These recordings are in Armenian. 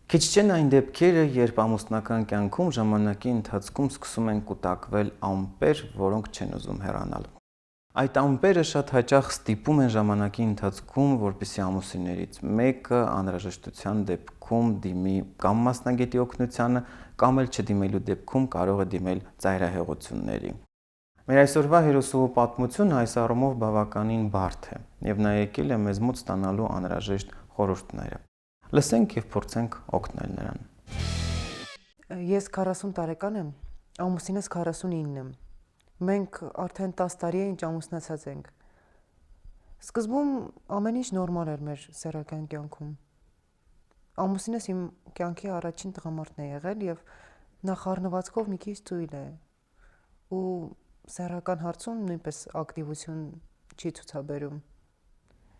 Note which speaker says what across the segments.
Speaker 1: Քիչ չեն այն դեպքերը, երբ ամուսնական կյանքում ժամանակի ընթացքում սկսում են կուտակվել ամպեր, որոնք չեն ուզում հեռանալ։ Այդ ամպերը շատ հաճախ ստիպում են ժամանակի ընթացքում, որպեսզի ամուսիններից մեկը անհրաժեշտության դեպքում դիմի կամ մասնագետի օգնությանը, կամ էլ չդիմելու դեպքում կարող է դիմել ծայրահեղությունների։ Մեր այսօրվա հերոսու պատմությունը այս առումով բավականին բարդ է, եւ նա եկել է մեզ մոտ ստանալու անհրաժեշտ խորհուրդները։ Լսենք եւ փորձենք օգնել նրան։
Speaker 2: Ես 40 տարեկան եմ, ամուսինս 49 եմ։ Մենք արդեն 10 տարի է ինչ ամուսնացած ենք։ Սկզբում ամեն ինչ նորմալ էր մեր սեռական կյանքում։ Ամուսինս իմ կյանքի առաջին տղամարդն է եղել եւ նա խառնվածքով մի քիչ ծույլ է։ Ու սեռական հարցում նույնպես ակտիվություն չի ցուցաբերում։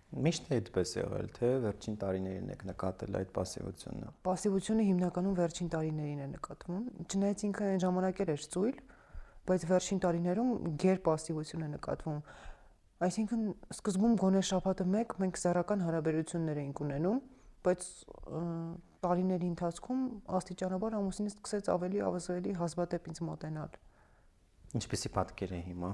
Speaker 1: Միշտ է այդպես եղել, թե վերջին տարիներին եք նկատել այդ пассивությունը։
Speaker 2: Պասիվությունը հիմնականում վերջին տարիներին է նկատվում։ Չնայած ինքը այն ժամանակ էր ծույլ, բայց վերջին տարիներում գերպասիվություն է նկատվում։ Այսինքն սկզբում գոնե շաբաթը մեկ մենք սեռական հարաբերություններ էինք ունենում, բայց տարիների ընթացքում աստիճանաբար ամուսինս սկսեց ավելի հազվադեպ ինձ մոտենալ։
Speaker 1: Ինչպեսի պատկեր է հիմա։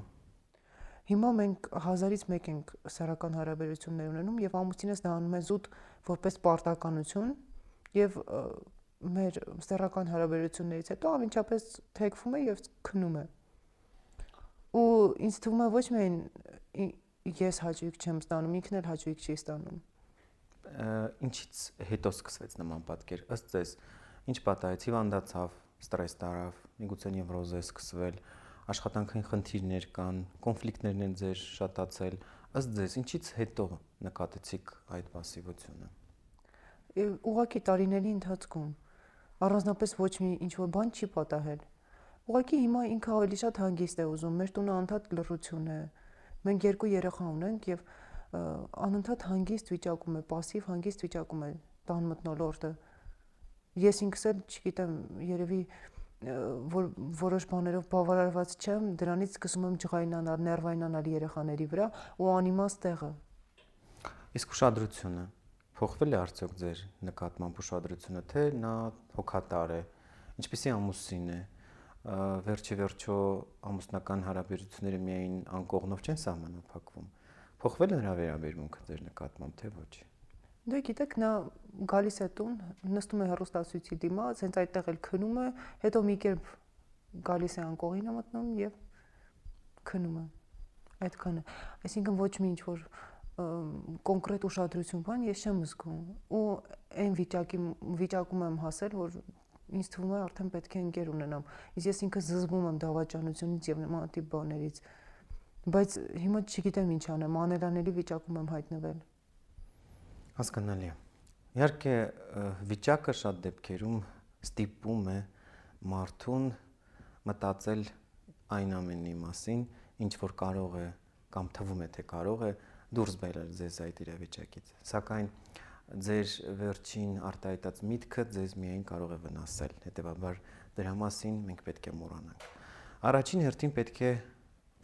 Speaker 2: Հիմա մենք 1000-ից մեկ ենք սեռական հարաբերություններ ունենում եւ ամուսինս դա անում է զուտ որպես պարտականություն եւ մեր սեռական հարաբերություններից հետո ամենչապես թեքվում է եւ քնում է։ Ու ինձ թվում է ոչ միայն ես հաճույք չեմ ստանում, ինքն էլ հաճույք չի ստանում։
Speaker 1: Ինչից հետո սկսվեց նման պատկեր։ Ըստ ձեզ, ինչ պատահեց, հիվանդացավ, ստրես տարավ, միգուցե նևրոզ է սկսվել, աշխատանքային խնդիրներ կան, կոնֆլիկտներն են ձեր շատացել։ Ըստ ձեզ, ինչից հետո նկատեցիք այդ пассивությունը։
Speaker 2: Ուղղակի տարիների ընթացքում առանձնապես ոչ մի ինչ-որ բան չի պատահել։ Ուղղակի հիմա ինքը ավելի շատ հանգիստ է ուզում, մեր տունը անդադ լռություն է։ Մենք 2 երեխա ունենք եւ անընդհատ հանգիստ վիճակում է, пассив հանգիստ վիճակում է տան մթնոլորտը։ Ես ինքս էլ չգիտեմ, երևի որ որոշ բաներով բավարարված չեմ, դրանից սկսում եմ ջղայնանալ, ներվայնանալ երեխաների վրա ու անիմաստ տեղը։
Speaker 1: Իսկ ուշադրությունը փոխվել է արդյոք ձեր նկատմամբ ուշադրությունը, թե նա հոգատար է, ինչպեսի ամուսին է, վերջիվերջո ամուսնական հարաբերությունները միայն անկողնով չեն սահմանափակվում։ Փոխվել է նրա վերաբերմունքը ձեր նկատմամբ, թե ոչ։
Speaker 2: Դե գիտեք, նա գալիս է տուն, նստում է հեռուստացույցի դիմաց, հենց այդտեղ էլ քնում է, հետո մի կերպ գալիս է անկողին է մտնում եւ քնում է։ Այդքան է։ Այսինքն ոչ մի ինչ-որ կոնկրետ ուշադրություն բան ես չեմ զգում ու այն վիճակում եմ հասել, որ ինձ թվում է արդեն պետք է ընկեր ունենամ։ Իսկ ես ինքս զզվում եմ դավաճանությունից եւ նման տիպ բաներից։ Բայց հիմա չգիտեմ ինչ անեմ, անելանելի վիճակում եմ հայտնվել։
Speaker 1: Հասկանալի է։ Իհարկե վիճակը շատ դեպքերում ստիպում է մարդուն մտածել այն ամենի մասին, ինչ որ կարող է կամ թվում է թե կարող է դուրս բերել ձեզ այդ իրավիճակից։ Սակայն ձեր վերջին արտահայտած միտքը ձեզ միայն կարող է վնասել, հետեւաբար դրա մասին մենք պետք է մոռանանք։ Առաջին հերթին պետք է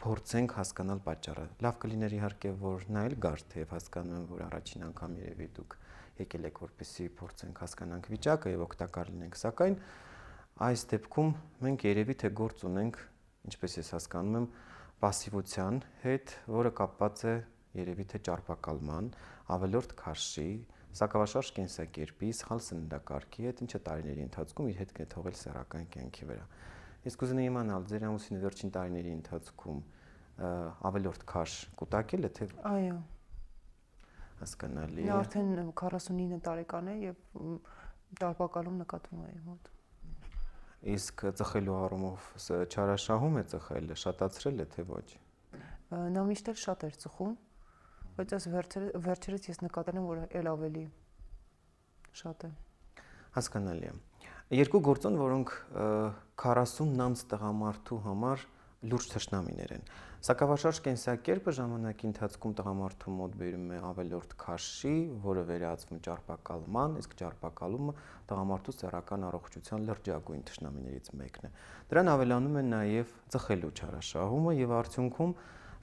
Speaker 1: փորձենք հասկանալ պատճառը։ Լավ կլիներ իհարկե, որ նա էլ գար, թեև հասկանում եմ, որ առաջին անգամ երևի դուք եկել եք, որպեսզի փորձենք հասկանանք վիճակը եւ օգտակար լինենք, սակայն այս դեպքում մենք երևի թե գործ ունենք, ինչպես ես հասկանում եմ, пассивության հետ, որը կապված է երևի թե ճարպակալման, ավելորդ քաշի, սակավաշարժ կենսակերպի, սխալ սննդակարգի հետ, ինչը տարիների ընթացքում իր հետ կթողել սեռական կյանքի վրա։ Իսկ ուզենայի իմանալ, ձեր ամուսինը վերջին տարիների ընթացքում ավելորդ քաշ կուտակել է, թե
Speaker 2: Այո։
Speaker 1: Հասկանալի է։
Speaker 2: Նա արդեն 49 տարեկան է եւ ճարպակալում նկատվում է մոտ։
Speaker 1: Իսկ ծխելու առումով չարաշահում է ծխել, շատացրել է, թե ոչ։
Speaker 2: Նա միշտ էլ շատ էր ծխում, բայց այս վերջերս ես նկատել եմ, որ էլ ավելի շատ է։
Speaker 1: Հասկանալի է։ Երկու գործոն, որոնք 40-ն անց տղամարդու համար լուրջ թշնամիներ են։ Սակավաշարժ կենսակերպը ժամանակի ընթացքում տղամարդու մոտ բերում է ավելորդ քաշի, որը վերածվում է ճարպակալման, իսկ ճարպակալումը տղամարդու սեռական առողջության լրջագույն թշնամիներից մեկն է։ Դրան ավելանում է նաև ծխելու չարաշահումը եւ արդյունքում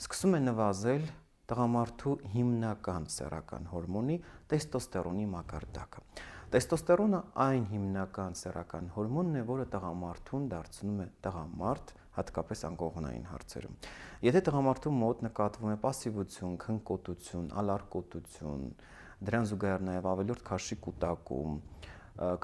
Speaker 1: սկսում է նվազել տղամարդու հիմնական սեռական հորմոնի տեստոստերոնի մակարդակը։ Տեստոստերոնը այն հիմնական սեռական հորմոնն է, որը տղամարդուն դարձնում է տղամարդ, հատկապես անկողնային հարցերում։ Եթե տղամարդու մոտ նկատվում է պասիվություն, քնկոտություն, ալարկոտություն, դրան զուգահեռ նաև ավելորդ քաշի կուտակում,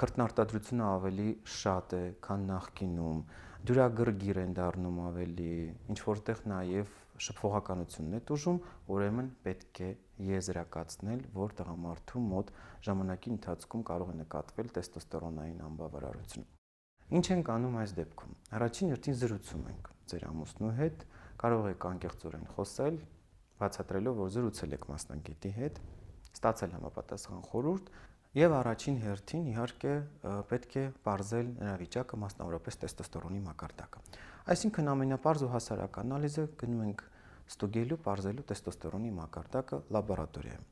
Speaker 1: քրտնարտադրությունը ավելի շատ է, քան նախկինում, դյուրագրգիռ են դառնում ավելի, ինչ որտեղ նաև շփողականությունն է տուժում, ուրեմն պետք է եզրակացնել, որ տղամարդու մոտ ժամանակի ընթացքում կարող է նկատվել տեստոստերոնային անբավարարություն։ Ինչ ենք անում այս դեպքում։ Առաջին հերթին զրուցում ենք ձեր ամուսնու հետ, կարող եք անկեղծորեն խոսել, բացատրելով, որ զրուցել եք մասնագետի հետ, ստացել համապատասխան խորհուրդ եւ առաջին հերթին իհարկե պետք է բարձել նրա վիճակը, մասնավորապես տեստոստերոնի մակարդակը։ Այսինքն ամենապարզ ու հասարակ անալիզը գնում ենք ստուգելու, բարձելու տեստոստերոնի մակարդակը լաբորատորիայում,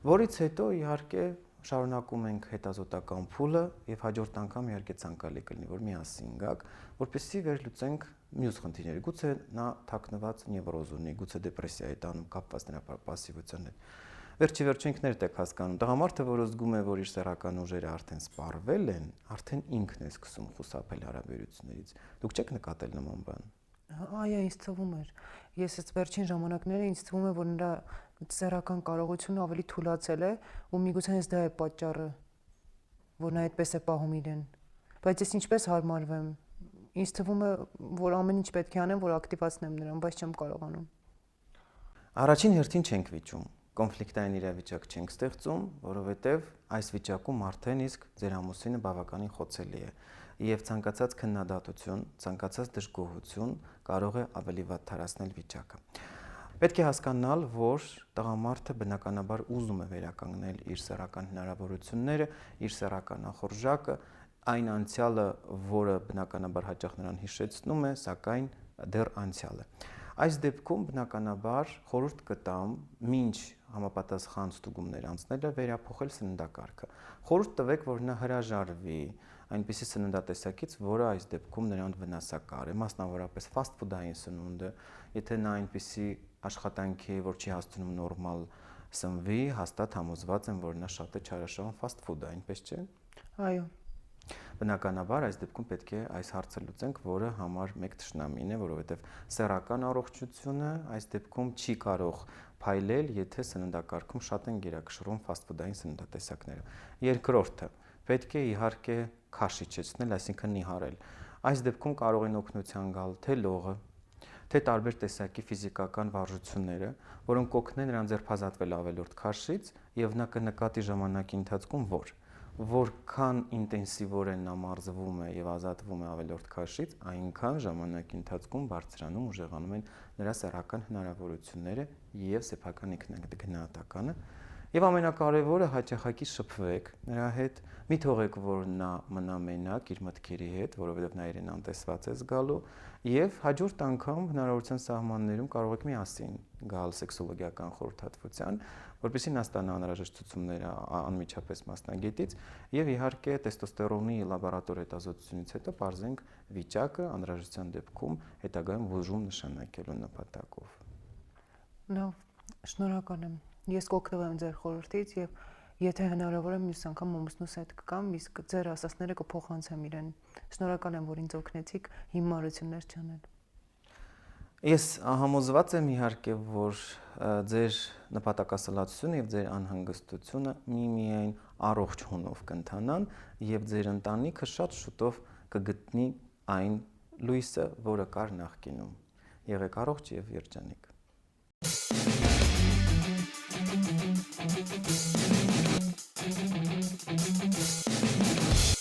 Speaker 1: որից հետո իհարկե շարունակում ենք հետազոտական փուլը եւ հաջորդ անգամ իհարկե ցանկալի կլինի, որ միասին գաք, որպեսզի վերլուծենք մյուս խնդիրները։ Գուցե նա թաքնված նևրոզ ունի, գուցե դեպրեսիա է տանում կապված նրա պասիվության հետ։ Վերջի ինքներդ եք հասկանում, տղամարդը, որը զգում է, որ իր սեռական ուժերը արդեն սպառվել են, արդեն ինքն է սկսում խուսափել հարաբերություններից։ Դուք չեք նկատել նման բան։
Speaker 2: Այո, ինձ թվում էր։ Ես այս վերջին ժամանակները ինձ թվում է, որ նրա սեռական կարողությունը ավելի թուլացել է ու միգուցե հենց դա է պատճառը, որ նա այդպես է պահում իրեն։ Բայց ես ինչպես հարմարվեմ։ Ինձ թվում է, որ ամեն ինչ պետք է անեմ, որ ակտիվացնեմ նրան, բայց չեմ կարողանում։
Speaker 1: Առաջին հերթին չենք վիճում, կոնֆլիկտային իրավիճակ չենք ստեղծում, որովհետև այս վիճակում արդեն իսկ ձեր ամուսինը բավականին խոցելի է եւ ցանկացած քննադատություն, ցանկացած դժգոհություն կարող է ավելի վատթարացնել վիճակը։ Պետք է հասկանալ, որ տղամարդը բնականաբար ուզում է վերականգնել իր սեռական հնարավորությունները, իր սեռական ախորժակը, այն անցյալը, որը բնականաբար հաճախ նրան հիշեցնում է, սակայն դեռ անցյալ է։ Այս դեպքում բնականաբար խորհուրդ կտամ, մինչ համապատասխան ստուգումներ անցնելը վերափոխել սննդակարգը։ Խորհուրդ տվեք, որ նա հրաժարվի այնպիսի սննդատեսակից, որը այս դեպքում նրան վնասակար է, մասնավորապես ֆաստ ֆուդային սնունդը, եթե նա այնպիսի աշխատանքի, որ չի հասցնում նորմալ սնվի, հաստատ համոզված եմ, որ նա շատ է չարաշահում ֆաստ ֆուդը, այնպես չէ։
Speaker 2: Այո։
Speaker 1: Բնականաբար այս դեպքում պետք է այս հարցը լուծենք, որը համար 1 թշնամին է, որովհետև սեռական առողջությունը այս դեպքում չի կարող փայլել, եթե սննդակարգում շատ են գերակշռում ֆաստ ֆուդային սննդատեսակները։ Երկրորդը, պետք է իհարկե քաշ իջեցնել, այսինքն նիհարել։ Այս դեպքում կարող են օգնության գալ թե լողը, թե տարբեր տեսակի ֆիզիկական վարժությունները, որոնք կօգնեն նրան ձերբազատվել ավելորդ քաշից, եւ նա կնկատի ժամանակի ընթացքում, որքան ինտենսիվորեն նա մարզվում է եւ ազատվում է ավելորդ քաշից, այնքան ժամանակի ընթացքում բարձրանում ուժեղանում են նրա սեռական հնարավորությունները եւ սեփական ինքնագնահատականը։ Եվ ամենակարևորը հաճախակի շփվեք նրա հետ, մի թողեք, որ նա մնա մենակ իր մտքերի հետ, որովհետև նա իրեն անտեսված է զգալու, եւ հաջորդ անգամ հնարավորության սահմաններում կարող եք միասին գալ սեքսոլոգիական խորհրդատվության, որպեսզի նա ստանա անհրաժեշտ ցուցումներ անմիջապես մասնագետից եւ իհարկե տեստոստերոնի լաբորատոր հետազոտությունից հետո բարձենք վիճակը անհրաժեշտության դեպքում հետագայում բուժում նշանակելու նպատակով։
Speaker 2: Լավ, շնորհակալ եմ։ Ես կօգտվեմ ձեր խորհրդից եւ եթե հնարավոր է մյուս անգամ ամուսնուս հետ կգամ, իսկ ձեր ասածները կփոխանցեմ իրեն։ Շնորհակալ եմ, որ ինձ օգնեցիք հիմարություններ չանել։
Speaker 1: Ես համոզված եմ իհարկե, որ ձեր նպատակասլացությունը եւ ձեր անհանգստությունը միմիայն առողջ հունով կընթանան եւ ձեր ընտանիքը շատ շուտով կգտնի այն լույսը, որը կար նախկինում։ Եղեք առողջ եւ երջանիկ։ Thank you.